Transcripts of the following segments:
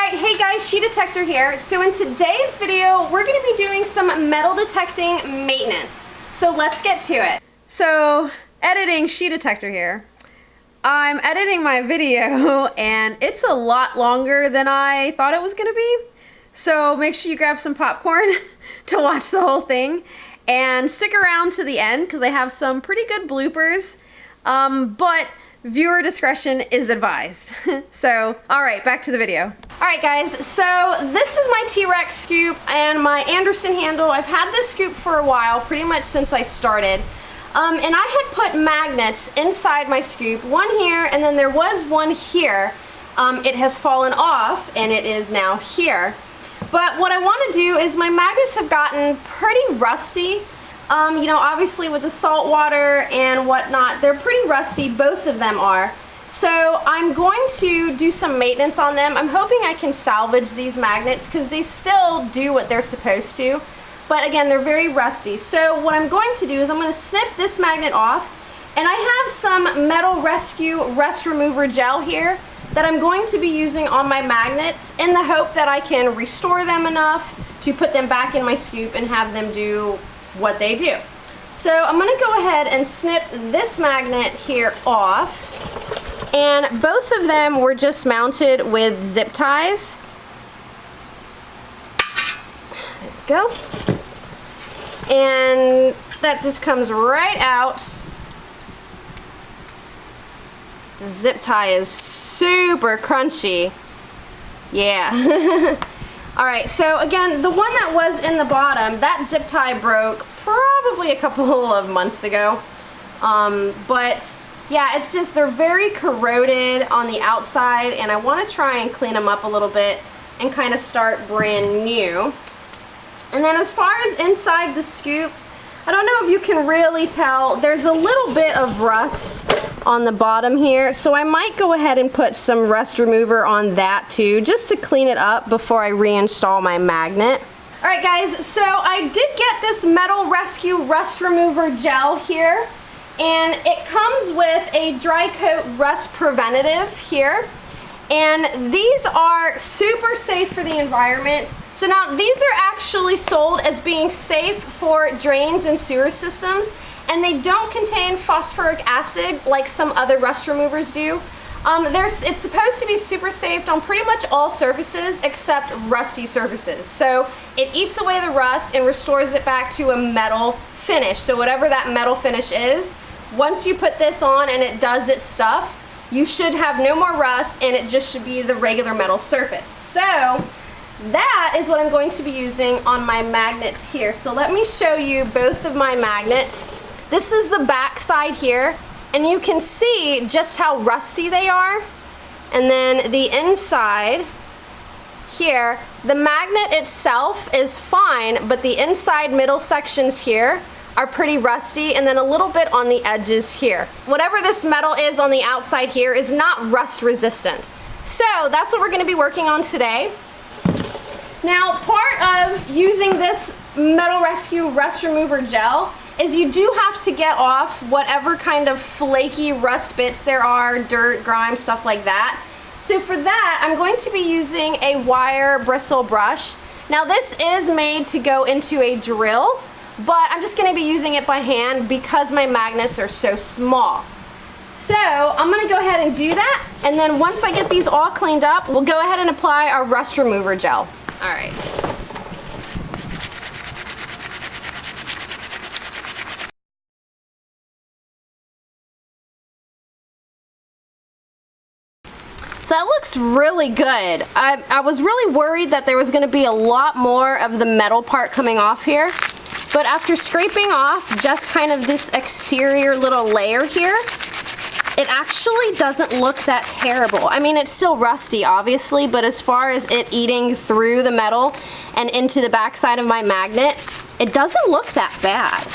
Alright, hey guys, Detector here. So in today's video, we're going to be doing some metal detecting maintenance. So let's get to it. So, editing Detector here. I'm editing my video and it's a lot longer than I thought it was going to be. So make sure you grab some popcorn to watch the whole thing. And stick around to the end because I have some pretty good bloopers. But viewer discretion is advised. So, alright, back to the video. Alright guys, so this is my T-Rex scoop and my Anderson handle. I've had this scoop for a while, pretty much since I started. And I had put magnets inside my scoop, one here and then there was one here. It has fallen off and it is now here. But what I want to do is my magnets have gotten pretty rusty. You know, obviously with the salt water and whatnot, they're pretty rusty, both of them are. So I'm going to do some maintenance on them. I'm hoping I can salvage these magnets because they still do what they're supposed to. But again, they're very rusty. So what I'm going to do is I'm going to snip this magnet off, and I have some Metal Rescue Rust Remover Gel here that I'm going to be using on my magnets in the hope that I can restore them enough to put them back in my scoop and have them do what they do. So I'm going to go ahead and snip this magnet here off, and both of them were just mounted with zip ties. There we go. And that just comes right out. The zip tie is super crunchy. Yeah. Alright, so again, the one that was in the bottom, that zip tie broke probably a couple of months ago. But yeah, it's just, they're very corroded on the outside, and I want to try and clean them up a little bit and kind of start brand new. And then as far as inside the scoop, I don't know if you can really tell, there's a little bit of rust on the bottom here, so I might go ahead and put some rust remover on that too, just to clean it up before I reinstall my magnet. Alright guys, so I did get this Metal Rescue Rust Remover Gel here, and it comes with a dry coat rust preventative here. And these are super safe for the environment. So now these are actually sold as being safe for drains and sewer systems, and they don't contain phosphoric acid like some other rust removers do. It's supposed to be super safe on pretty much all surfaces except rusty surfaces. So it eats away the rust and restores it back to a metal finish. So whatever that metal finish is, once you put this on and it does its stuff, you should have no more rust, and it just should be the regular metal surface. So that is what I'm going to be using on my magnets here. So let me show you both of my magnets. This is the back side here, and you can see just how rusty they are. And then the inside here, the magnet itself is fine, but the inside middle sections here are pretty rusty, and then a little bit on the edges here. Whatever this metal is on the outside here is not rust resistant. So that's what we're going to be working on today. Now, part of using this Metal Rescue Rust Remover Gel is you do have to get off whatever kind of flaky rust bits there are, dirt, grime, stuff like that. So for that, I'm going to be using a wire bristle brush. Now this is made to go into a drill, but I'm just going to be using it by hand because my magnets are so small. So I'm going to go ahead and do that, and then once I get these all cleaned up, we'll go ahead and apply our rust remover gel. Alright. So that looks really good. I was really worried that there was going to be a lot more of the metal part coming off here. But after scraping off just kind of this exterior little layer here, it actually doesn't look that terrible. I mean, it's still rusty, obviously, but as far as it eating through the metal and into the backside of my magnet, it doesn't look that bad.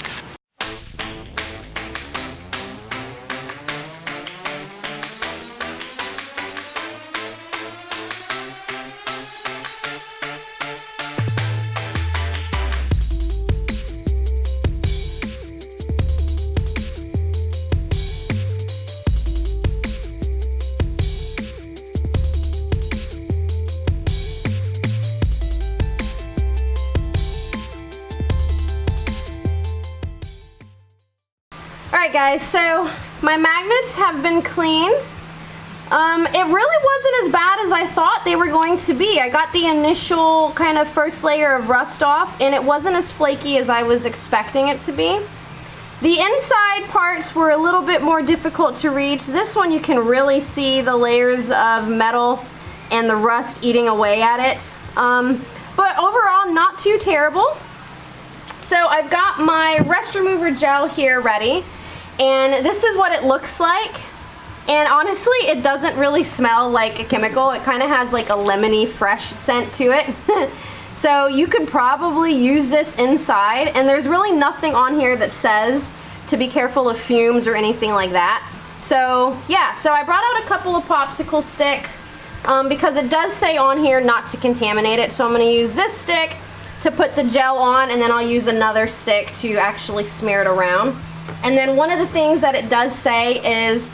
Alright guys, so my magnets have been cleaned. It really wasn't as bad as I thought they were going to be. I got the initial kind of first layer of rust off, and it wasn't as flaky as I was expecting it to be. The inside parts were a little bit more difficult to reach. This one you can really see the layers of metal and the rust eating away at it. But overall, not too terrible. So I've got my rust remover gel here ready, and this is what it looks like. And honestly, it doesn't really smell like a chemical. It kind of has like a lemony fresh scent to it. So you could probably use this inside, and there's really nothing on here that says to be careful of fumes or anything like that. So yeah, so I brought out a couple of popsicle sticks because it does say on here not to contaminate it. So I'm going to use this stick to put the gel on, and then I'll use another stick to actually smear it around. And then one of the things that it does say is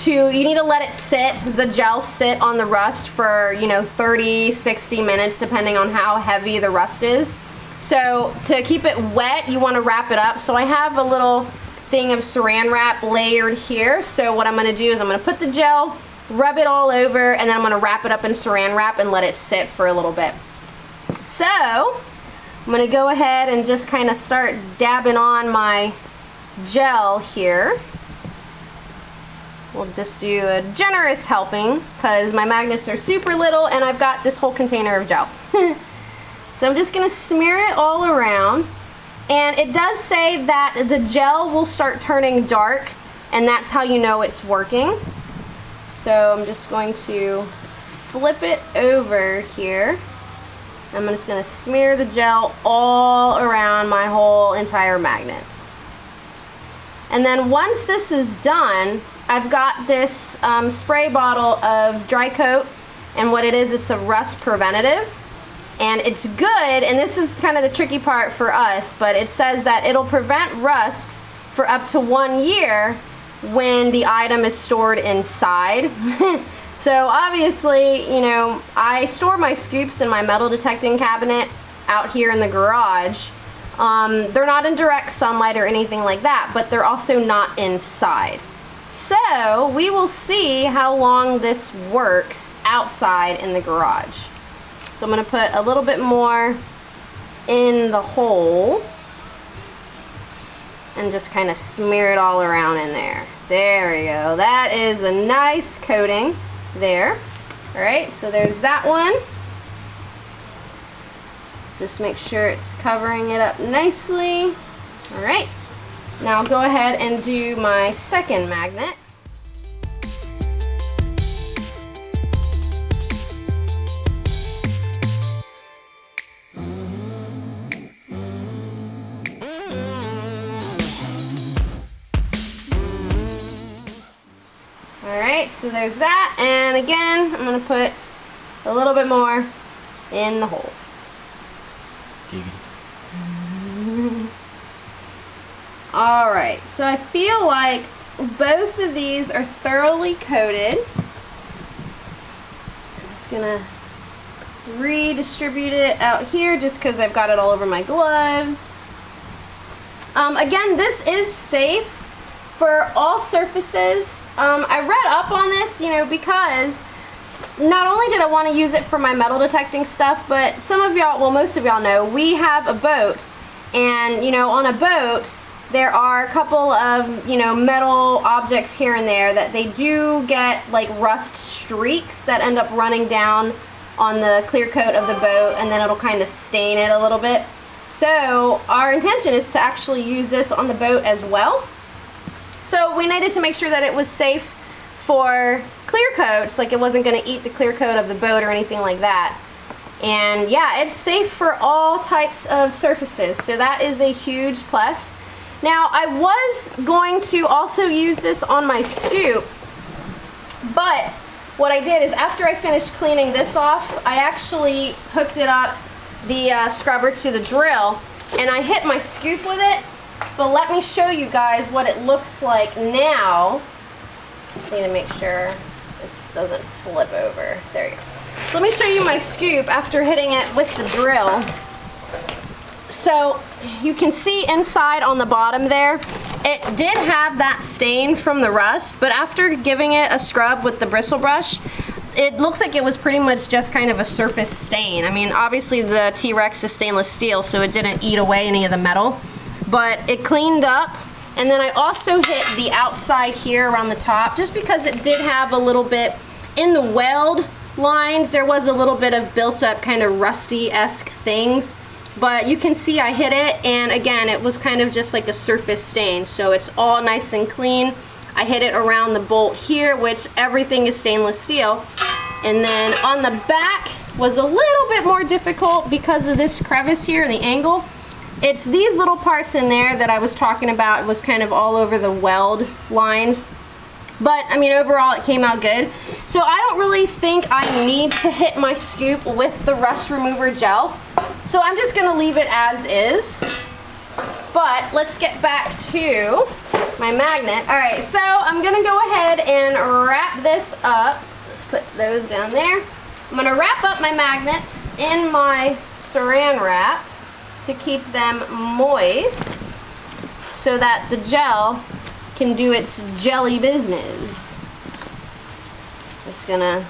you need to let it sit, the gel sit on the rust for, you know, 30, 60 minutes depending on how heavy the rust is. So to keep it wet, you want to wrap it up. So I have a little thing of saran wrap layered here. So what I'm going to do is I'm going to put the gel, rub it all over, and then I'm going to wrap it up in saran wrap and let it sit for a little bit. So I'm going to go ahead and just kind of start dabbing on my gel here. We'll just do a generous helping because my magnets are super little and I've got this whole container of gel. So I'm just going to smear it all around, and it does say that the gel will start turning dark, and that's how you know it's working. So I'm just going to flip it over here. I'm just going to smear the gel all around my whole entire magnet. And then once this is done, I've got this spray bottle of dry coat, and what it is, it's a rust preventative, and it's good, and this is kind of the tricky part for us, but it says that it'll prevent rust for up to 1 year when the item is stored inside. So obviously, you know, I store my scoops in my metal detecting cabinet out here in the garage. They're not in direct sunlight or anything like that, but they're also not inside. So we will see how long this works outside in the garage. So I'm going to put a little bit more in the hole and just kind of smear it all around in there. There we go. That is a nice coating there. Alright, so there's that one. Just make sure it's covering it up nicely. Alright. Now I'll go ahead and do my second magnet. Alright, so there's that, and again, I'm going to put a little bit more in the hole. Alright, so I feel like both of these are thoroughly coated. I'm just going to redistribute it out here just because I've got it all over my gloves. Again, this is safe for all surfaces. I read up on this, you know, because not only did I want to use it for my metal detecting stuff, but some of y'all, well, most of y'all know, we have a boat, and, you know, on a boat, there are a couple of, you know, metal objects here and there that they do get like rust streaks that end up running down on the clear coat of the boat, and then it'll kind of stain it a little bit. So our intention is to actually use this on the boat as well. So we needed to make sure that it was safe for clear coats, like it wasn't going to eat the clear coat of the boat or anything like that. And yeah, it's safe for all types of surfaces, so that is a huge plus. Now, I was going to also use this on my scoop, but what I did is after I finished cleaning this off, I actually hooked it up, the scrubber, to the drill, and I hit my scoop with it. But let me show you guys what it looks like now. Just need to make sure this doesn't flip over. There you go. So let me show you my scoop after hitting it with the drill. So you can see inside on the bottom there, it did have that stain from the rust, but after giving it a scrub with the bristle brush, it looks like it was pretty much just kind of a surface stain. I mean, obviously the T-Rex is stainless steel, so it didn't eat away any of the metal, but it cleaned up. And then I also hit the outside here around the top, just because it did have a little bit in the weld lines. There was a little bit of built up kind of rusty-esque things, but you can see I hit it, and again, it was kind of just like a surface stain, so it's all nice and clean. I hit it around the bolt here, which everything is stainless steel. And then on the back was a little bit more difficult because of this crevice here, the angle. It's these little parts in there that I was talking about. It was kind of all over the weld lines. But, I mean, overall, it came out good. So I don't really think I need to hit my scoop with the rust remover gel. So I'm just gonna leave it as is. But let's get back to my magnet. All right, so I'm gonna go ahead and wrap this up. Let's put those down there. I'm gonna wrap up my magnets in my saran wrap to keep them moist so that the gel can do its jelly business. Just gonna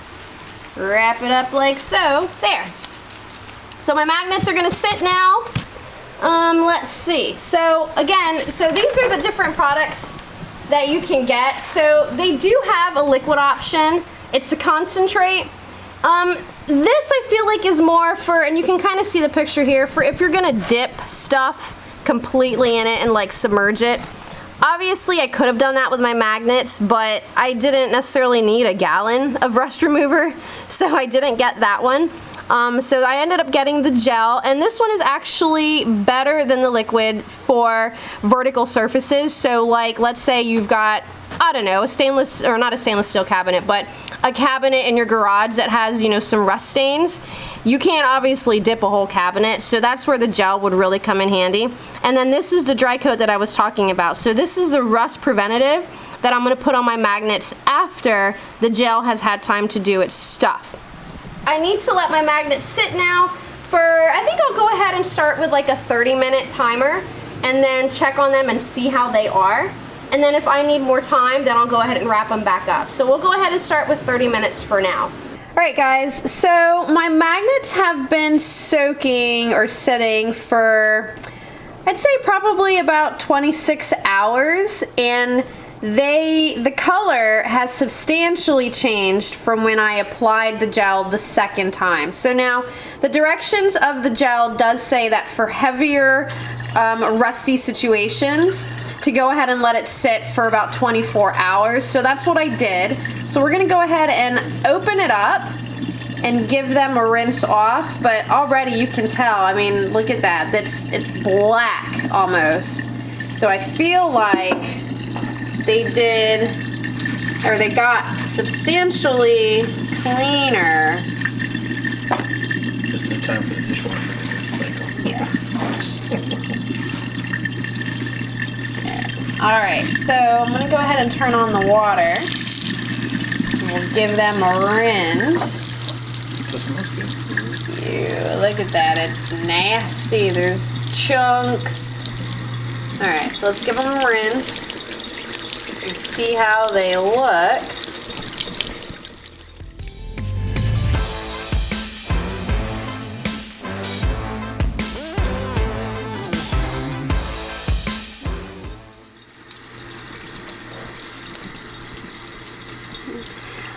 wrap it up like so. There. So my magnets are gonna sit now. Let's see. So again, so these are the different products that you can get. So they do have a liquid option. It's the concentrate. This I feel like is more for, and you can kind of see the picture here, for if you're gonna dip stuff completely in it and like submerge it. Obviously I could have done that with my magnets, but I didn't necessarily need a gallon of rust remover, so I didn't get that one. So I ended up getting the gel, and this one is actually better than the liquid for vertical surfaces. So like, let's say you've got, I don't know, a stainless, or not a stainless steel cabinet, but a cabinet in your garage that has, you know, some rust stains. You can't obviously dip a whole cabinet, so that's where the gel would really come in handy. And then this is the dry coat that I was talking about. So this is the rust preventative that I'm gonna put on my magnets after the gel has had time to do its stuff. I need to let my magnets sit now for, I think I'll go ahead and start with like a 30-minute timer and then check on them and see how they are. And then if I need more time, then I'll go ahead and wrap them back up. So we'll go ahead and start with 30 minutes for now. All right, guys, so my magnets have been soaking or sitting for, I'd say probably about 26 hours, and the color has substantially changed from when I applied the gel the second time. So now the directions of the gel does say that for heavier rusty situations to go ahead and let it sit for about 24 hours. So that's what I did. So we're gonna go ahead and open it up and give them a rinse off, but already you can tell, I mean, look at that, it's black almost. So I feel like they did, or they got substantially cleaner. Just in time for the dishwasher to cycle. Yeah. Alright, so I'm going to go ahead and turn on the water. We'll give them a rinse. Ew, look at that, it's nasty. There's chunks. Alright, so let's give them a rinse and see how they look.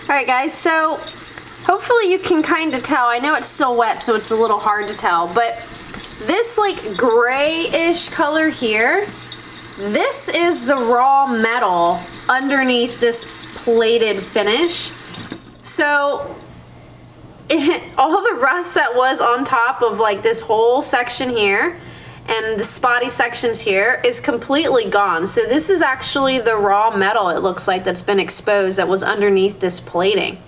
Alright guys, so hopefully you can kind of tell. I know it's still wet, so it's a little hard to tell, but this like grayish color here, this is the raw metal underneath this plated finish. So all the rust that was on top of like this whole section here and the spotty sections here is completely gone. So this is actually the raw metal, it looks like, that's been exposed that was underneath this plating.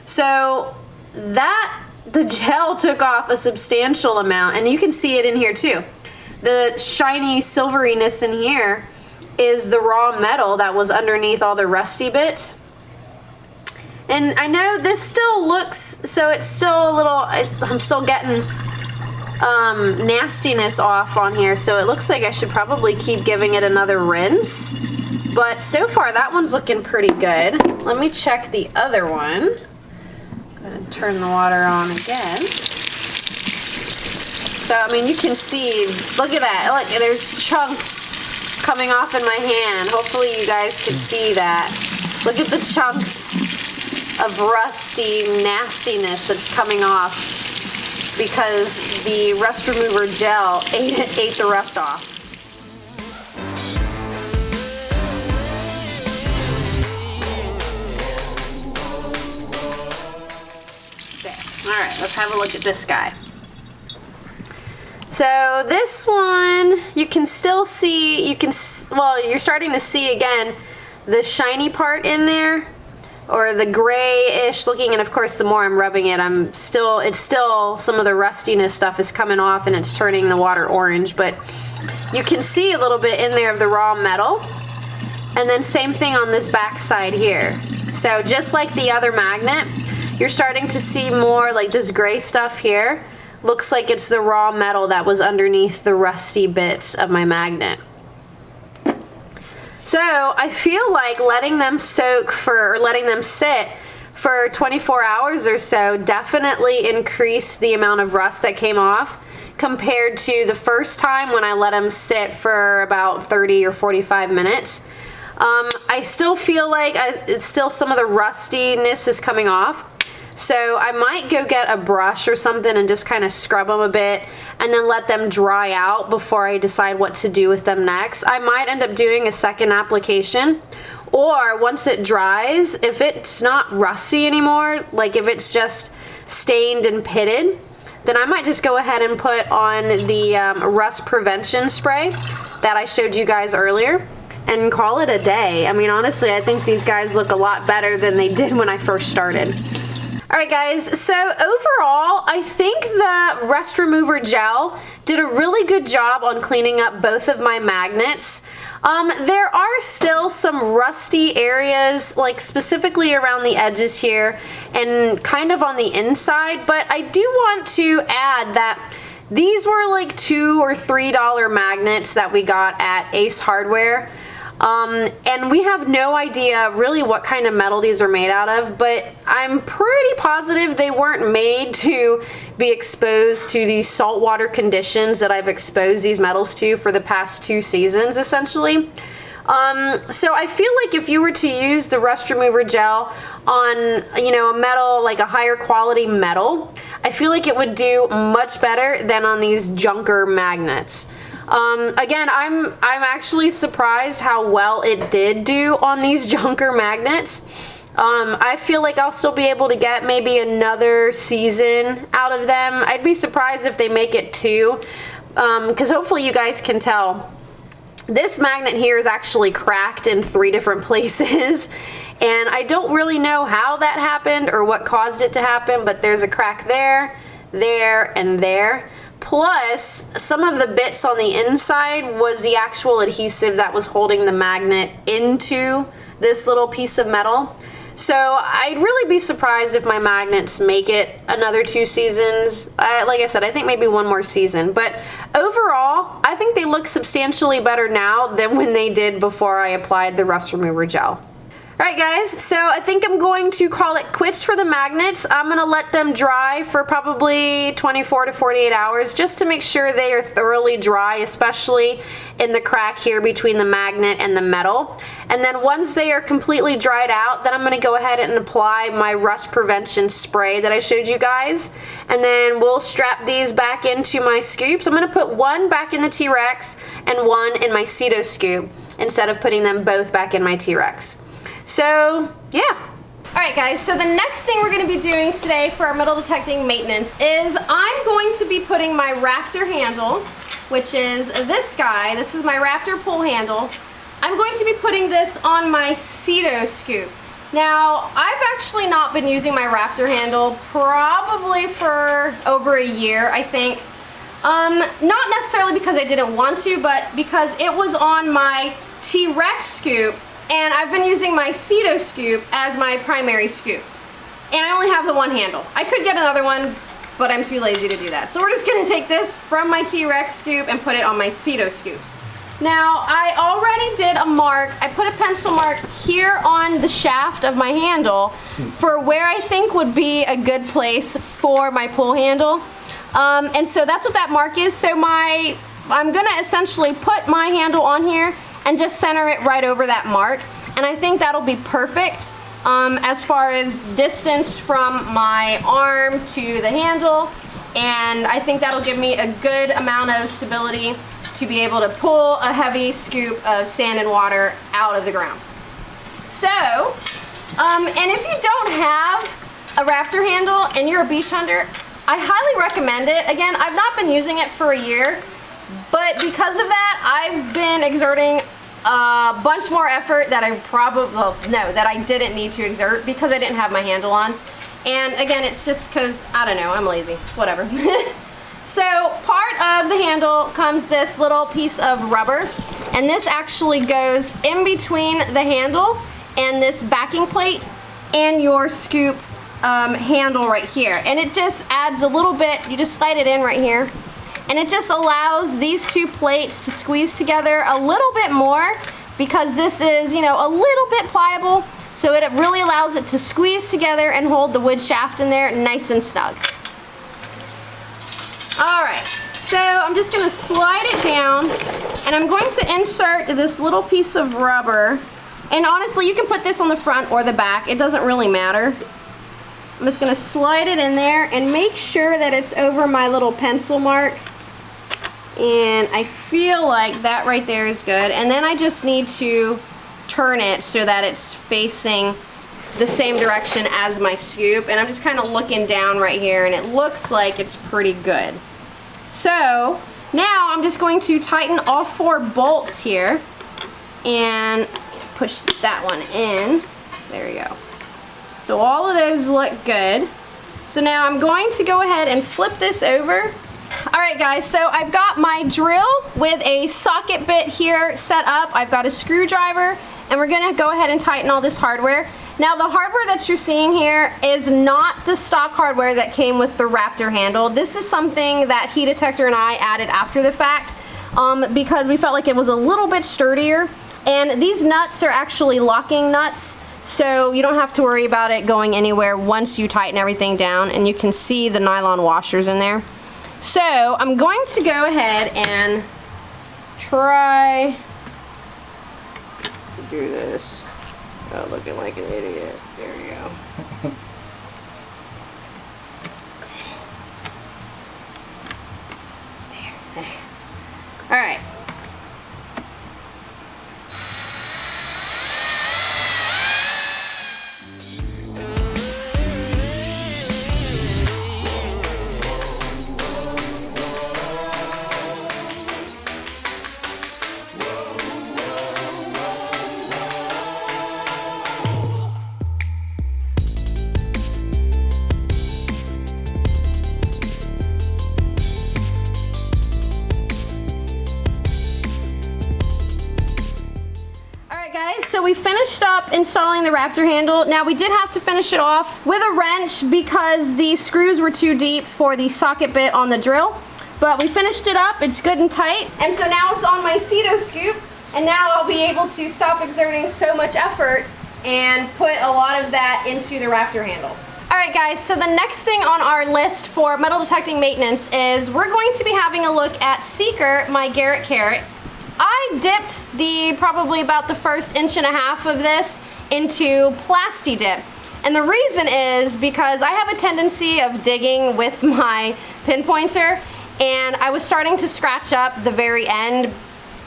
So that, the gel took off a substantial amount, and you can see it in here too. The shiny silveriness in here is the raw metal that was underneath all the rusty bits. And I know this still looks, so it's still a little, I'm still getting nastiness off on here, so it looks like I should probably keep giving it another rinse. But so far, that one's looking pretty good. Let me check the other one. Go ahead and turn the water on again. So, I mean, you can see, look at that. Look, there's chunks coming off in my hand. Hopefully you guys can see that. Look at the chunks of rusty nastiness that's coming off because the rust remover gel ate the rust off. All right, let's have a look at this guy. So this one, you can still see, well, you're starting to see again the shiny part in there, or the grayish looking, and of course the more I'm rubbing it, it's still some of the rustiness stuff is coming off and it's turning the water orange, but you can see a little bit in there of the raw metal. And then same thing on this back side here. So just like the other magnet, you're starting to see more like this gray stuff here. Looks like it's the raw metal that was underneath the rusty bits of my magnet. So I feel like letting them sit for 24 hours or so definitely increased the amount of rust that came off compared to the first time when I let them sit for about 30 or 45 minutes. I still feel like it's still some of the rustiness is coming off. So I might go get a brush or something and just kind of scrub them a bit and then let them dry out before I decide what to do with them next. I might end up doing a second application, or once it dries, if it's not rusty anymore, like if it's just stained and pitted, then I might just go ahead and put on the rust prevention spray that I showed you guys earlier and call it a day. I mean, honestly, I think these guys look a lot better than they did when I first started. Alright guys, so overall, I think the rust remover gel did a really good job on cleaning up both of my magnets. There are still some rusty areas, like specifically around the edges here and kind of on the inside, but I do want to add that these were like $2 or $3 magnets that we got at Ace Hardware. And we have no idea really what kind of metal these are made out of, but I'm pretty positive they weren't made to be exposed to these saltwater conditions that I've exposed these metals to for the past 2 seasons, essentially. So I feel like if you were to use the rust remover gel on, you know, a metal, like a higher quality metal, I feel like it would do much better than on these junker magnets. Again, I'm actually surprised how well it did do on these junker magnets. I feel like I'll still be able to get maybe another season out of them. I'd be surprised if they make it 2, because hopefully you guys can tell. This magnet here is actually cracked in 3 different places, and I don't really know how that happened or what caused it to happen, but there's a crack there, there, and there. Plus, some of the bits on the inside was the actual adhesive that was holding the magnet into this little piece of metal. So I'd really be surprised if my magnets make it another 2 seasons. Like I said, I think maybe 1 more season. But overall, I think they look substantially better now than when they did before I applied the rust remover gel. Alright guys, so I think I'm going to call it quits for the magnets. I'm going to let them dry for probably 24 to 48 hours just to make sure they are thoroughly dry, especially in the crack here between the magnet and the metal. And then once they are completely dried out, then I'm going to go ahead and apply my rust prevention spray that I showed you guys. And then we'll strap these back into my scoops. I'm going to put 1 back in the T-Rex and 1 in my Cedo scoop instead of putting them both back in my T-Rex. So, yeah. Alright guys, so the next thing we're going to be doing today for our metal detecting maintenance is I'm going to be putting my Raptor handle, which is this guy. This is my Raptor pull handle. I'm going to be putting this on my Cedo scoop. Now, I've actually not been using my Raptor handle probably for over a year, I think. Not necessarily because I didn't want to, but because it was on my T-Rex scoop. And I've been using my Cedo scoop as my primary scoop. And I only have the 1 handle. I could get another one, but I'm too lazy to do that. So we're just gonna take this from my T-Rex scoop and put it on my Cedo scoop. Now, I already did a mark. I put a pencil mark here on the shaft of my handle for where I think would be a good place for my pull handle. And so that's what that mark is. So I'm gonna essentially put my handle on here and just center it right over that mark. And I think that'll be perfect as far as distance from my arm to the handle. And I think that'll give me a good amount of stability to be able to pull a heavy scoop of sand and water out of the ground. So, and if you don't have a Raptor handle and you're a beach hunter, I highly recommend it. Again, I've not been using it for a year, but because of that, I've been exerting a bunch more effort that that I didn't need to exert because I didn't have my handle on. And again, it's just because, I don't know, I'm lazy, whatever. So part of the handle comes this little piece of rubber, and this actually goes in between the handle and this backing plate and your scoop handle right here. And it just adds a little bit, you just slide it in right here, and it just allows these two plates to squeeze together a little bit more because this is, you know, a little bit pliable. So it really allows it to squeeze together and hold the wood shaft in there nice and snug. Alright, so I'm just going to slide it down, and I'm going to insert this little piece of rubber. And honestly, you can put this on the front or the back. It doesn't really matter. I'm just going to slide it in there and make sure that it's over my little pencil mark. And I feel like that right there is good. And then I just need to turn it so that it's facing the same direction as my scoop, and I'm just kind of looking down right here, and it looks like it's pretty good. So now I'm just going to tighten all 4 bolts here and push that one in. There we go. So all of those look good. So now I'm going to go ahead and flip this over. Alright guys, so I've got my drill with a socket bit here set up. I've got a screwdriver, and we're going to go ahead and tighten all this hardware. Now the hardware that you're seeing here is not the stock hardware that came with the Raptor handle. This is something that Detector and I added after the fact because we felt like it was a little bit sturdier. And these nuts are actually locking nuts, so you don't have to worry about it going anywhere once you tighten everything down. And you can see the nylon washers in there. So I'm going to go ahead and try to do this. Oh, looking like an idiot. There we go. All right. So we finished up installing the Raptor handle. Now we did have to finish it off with a wrench because the screws were too deep for the socket bit on the drill. But we finished it up, it's good and tight. And so now it's on my Cedo scoop, and now I'll be able to stop exerting so much effort and put a lot of that into the Raptor handle. Alright guys, so the next thing on our list for metal detecting maintenance is we're going to be having a look at Seeker, my Garrett Carrot. I dipped probably about the first 1.5 inches of this into Plasti Dip. And the reason is because I have a tendency of digging with my pinpointer, and I was starting to scratch up the very end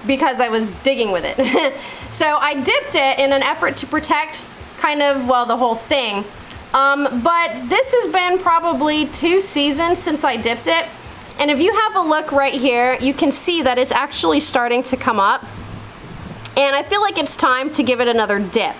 because I was digging with it. So I dipped it in an effort to protect kind of, well, the whole thing. But this has been probably 2 seasons since I dipped it. And if you have a look right here, you can see that it's actually starting to come up. And I feel like it's time to give it another dip.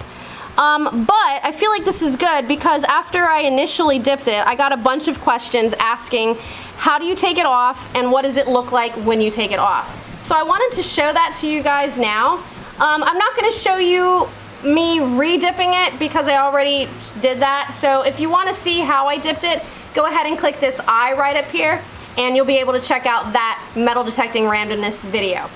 But I feel like this is good because after I initially dipped it, I got a bunch of questions asking, how do you take it off and what does it look like when you take it off? So I wanted to show that to you guys now. I'm not going to show you me re-dipping it because I already did that. So if you want to see how I dipped it, go ahead and click this I right up here, and you'll be able to check out that metal detecting randomness video.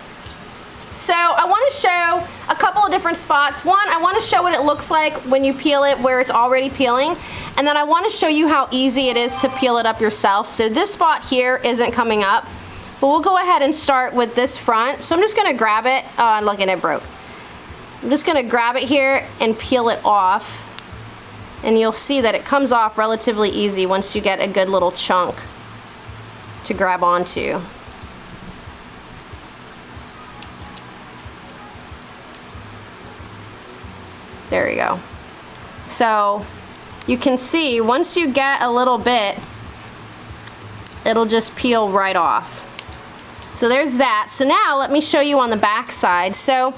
So I want to show a couple of different spots. One, I want to show what it looks like when you peel it where it's already peeling, and then I want to show you how easy it is to peel it up yourself. So this spot here isn't coming up, but we'll go ahead and start with this front. So I'm just going to grab it. Oh, look, and it broke. I'm just going to grab it here and peel it off, and you'll see that it comes off relatively easy once you get a good little chunk to grab onto. There we go. So you can see once you get a little bit, it'll just peel right off. So there's that. So now let me show you on the back side. So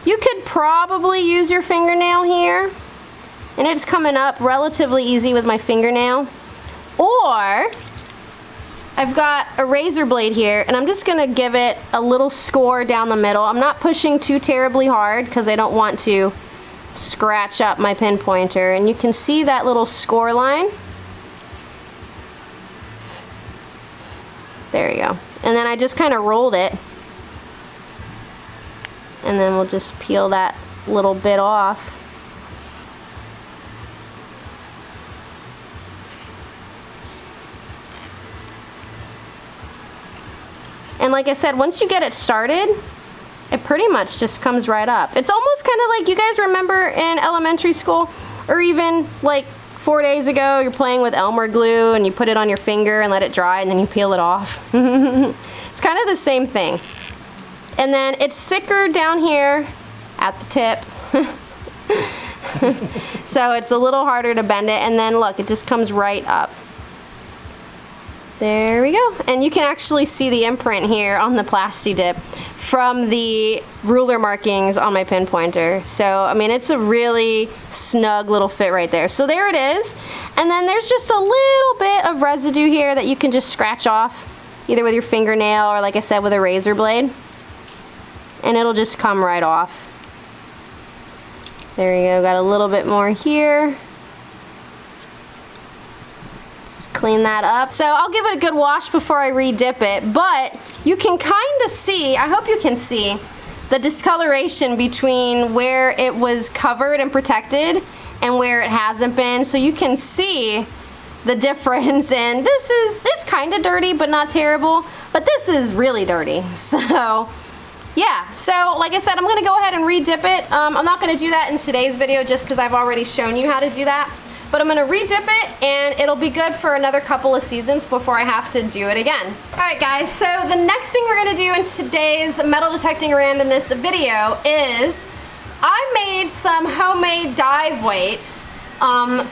you could probably use your fingernail here, and it's coming up relatively easy with my fingernail. Or I've got a razor blade here, and I'm just gonna give it a little score down the middle. I'm not pushing too terribly hard because I don't want to scratch up my pinpointer, and you can see that little score line. There you go. And then I just kind of rolled it, and then we'll just peel that little bit off. And like I said, once you get it started, it pretty much just comes right up. It's almost kind of like, you guys remember in elementary school, or even like 4 days ago, you're playing with Elmer glue and you put it on your finger and let it dry and then you peel it off. It's kind of the same thing. And then it's thicker down here at the tip. So it's a little harder to bend it, and then look, it just comes right up. There we go. And you can actually see the imprint here on the Plasti Dip from the ruler markings on my pinpointer. So, I mean, it's a really snug little fit right there. So there it is. And then there's just a little bit of residue here that you can just scratch off, either with your fingernail or, like I said, with a razor blade. And it'll just come right off. There you go. Got a little bit more here. Clean that up. So I'll give it a good wash before I re-dip it, but you can kind of see, I hope you can see, the discoloration between where it was covered and protected and where it hasn't been. So you can see the difference, and it's kind of dirty but not terrible, but this is really dirty. So yeah, so like I said, I'm gonna go ahead and re-dip it. I'm not gonna do that in today's video just because I've already shown you how to do that. But I'm gonna re-dip it, and it'll be good for another couple of seasons before I have to do it again. All right, guys, so the next thing we're gonna do in today's metal detecting randomness video is I made some homemade dive weights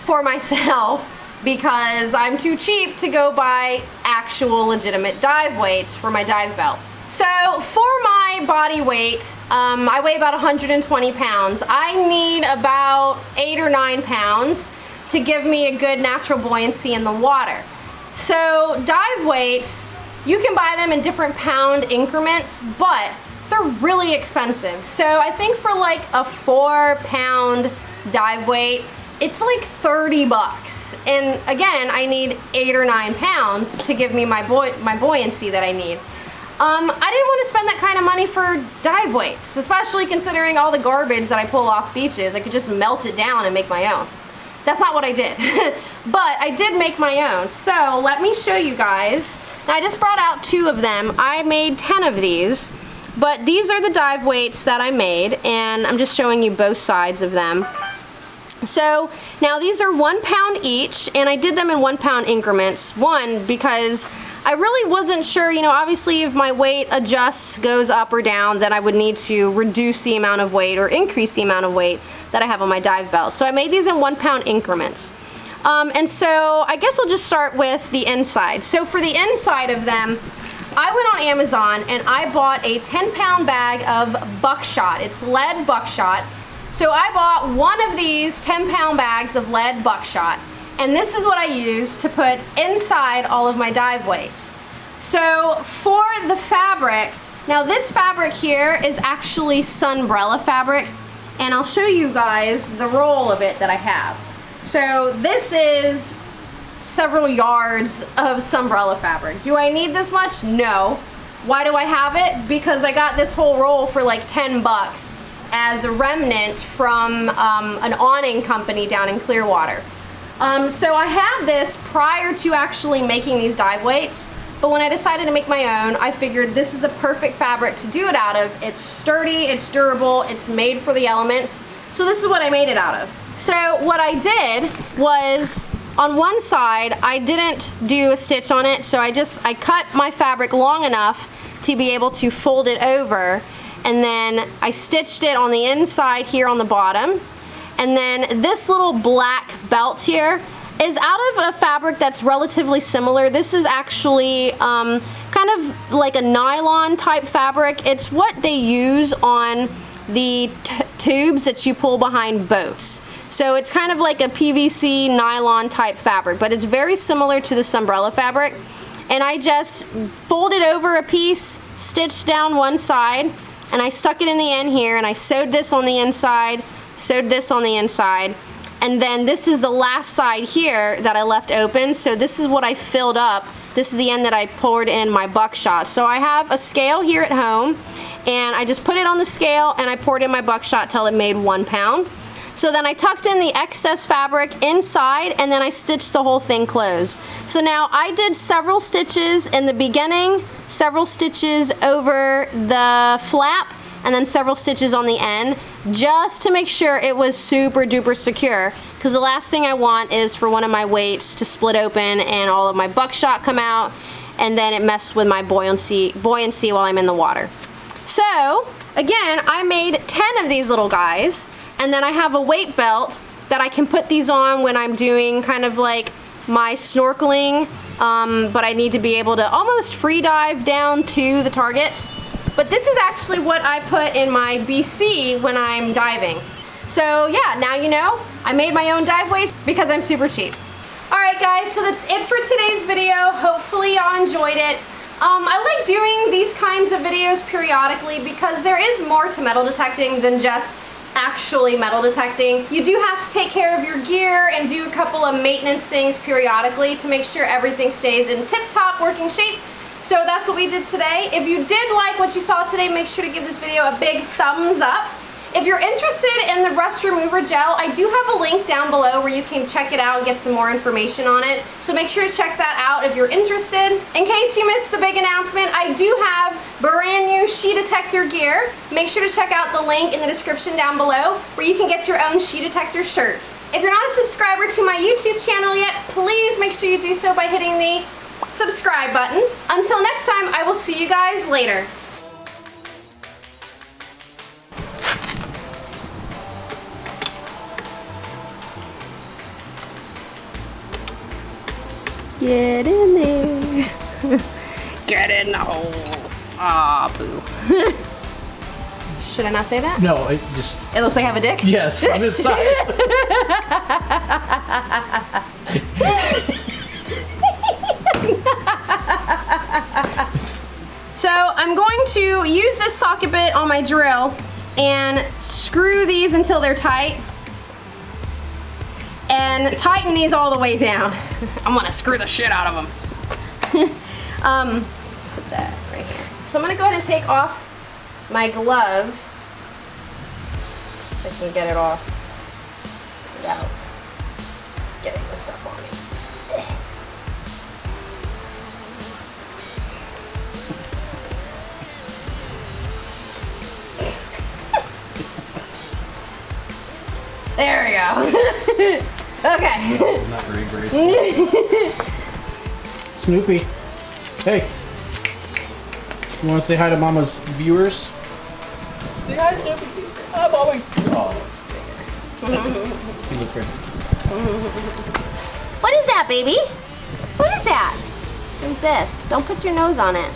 for myself because I'm too cheap to go buy actual legitimate dive weights for my dive belt. So for my body weight, I weigh about 120 pounds. I need about 8 or 9 pounds to give me a good natural buoyancy in the water. So dive weights, you can buy them in different pound increments, but they're really expensive. So I think for like a 4-pound dive weight, it's like 30 bucks. And again, I need 8 or 9 pounds to give me my buoyancy that I need. I didn't want to spend that kind of money for dive weights, especially considering all the garbage that I pull off beaches. I could just melt it down and make my own. That's not what I did, but I did make my own. So let me show you guys. Now, I just brought out 2 of them. I made 10 of these, but these are the dive weights that I made, and I'm just showing you both sides of them. So now these are 1 pound each, and I did them in 1 pound increments. One, because I really wasn't sure, you know, obviously if my weight adjusts, goes up or down, then I would need to reduce the amount of weight or increase the amount of weight that I have on my dive belt. So I made these in 1 pound increments. And so I guess I'll just start with the inside. So for the inside of them, I went on Amazon and I bought a 10-pound bag of buckshot. It's lead buckshot. So I bought 1 of these 10-pound bags of lead buckshot. And this is what I use to put inside all of my dive weights. So for the fabric, now this fabric here is actually Sunbrella fabric, and I'll show you guys the roll of it that I have. So this is several yards of sunbrella fabric. Do I need this much? No. Why do I have it? Because I got this whole roll for like 10 bucks as a remnant from an awning company down in Clearwater. So I had this prior to actually making these dive weights, but when I decided to make my own, I figured this is the perfect fabric to do it out of. It's sturdy, it's durable, it's made for the elements. So this is what I made it out of. So what I did was, on one side, I didn't do a stitch on it, so I cut my fabric long enough to be able to fold it over, and then I stitched it on the inside here on the bottom. And then this little black belt here is out of a fabric that's relatively similar. This is actually kind of like a nylon type fabric. It's what they use on the tubes that you pull behind boats. So it's kind of like a PVC nylon type fabric, but it's very similar to the sunbrella fabric. And I just folded over a piece, stitched down one side, and I stuck it in the end here, and I sewed this on the inside, sewed this on the inside, and then this is the last side here that I left open. So this is what I filled up. This is the end that I poured in my buckshot. So I have a scale here at home, and I just put it on the scale and I poured in my buckshot till it made 1 pound. So then I tucked in the excess fabric inside, and then I stitched the whole thing closed. So now I did several stitches in the beginning, several stitches over the flap, and then several stitches on the end, just to make sure it was super duper secure, because the last thing I want is for one of my weights to split open and all of my buckshot come out, and then it messed with my buoyancy while I'm in the water. So again, I made 10 of these little guys, and then I have a weight belt that I can put these on when I'm doing kind of like my snorkeling, but I need to be able to almost free dive down to the targets. But this is actually what I put in my BC when I'm diving. So yeah, now you know, I made my own dive weights because I'm super cheap. Alright guys, so that's it for today's video. Hopefully y'all enjoyed it. I like doing these kinds of videos periodically because there is more to metal detecting than just actually metal detecting. You do have to take care of your gear and do a couple of maintenance things periodically to make sure everything stays in tip-top working shape. So that's what we did today. If you did like what you saw today, make sure to give this video a big thumbs up. If you're interested in the rust remover gel, I do have a link down below where you can check it out and get some more information on it. So make sure to check that out if you're interested. In case you missed the big announcement, I do have brand new sheet detector gear. Make sure to check out the link in the description down below where you can get your own sheet detector shirt. If you're not a subscriber to my YouTube channel yet, please make sure you do so by hitting the subscribe button. Until next time, I will see you guys later. Get in there. Get in the hole. Ah, boo. Should I not say that? No, it just... It looks like I have a dick? Yes, from this side. So I'm going to use this socket bit on my drill and screw these until they're tight. And tighten these all the way down. I'm gonna screw the shit out of them. Put that right here. So I'm gonna go ahead and take off my glove. If I can get it off without getting this stuff on me. There we go. Okay. It's not very graceful. Snoopy. Hey. You want to say hi to Mama's viewers? Say hi, Snoopy. Hi, Bobby. Oh, it's bigger. You look pretty. What is that, baby? What is that? What is this? Don't put your nose on it.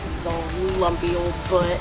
This is all lumpy old butt.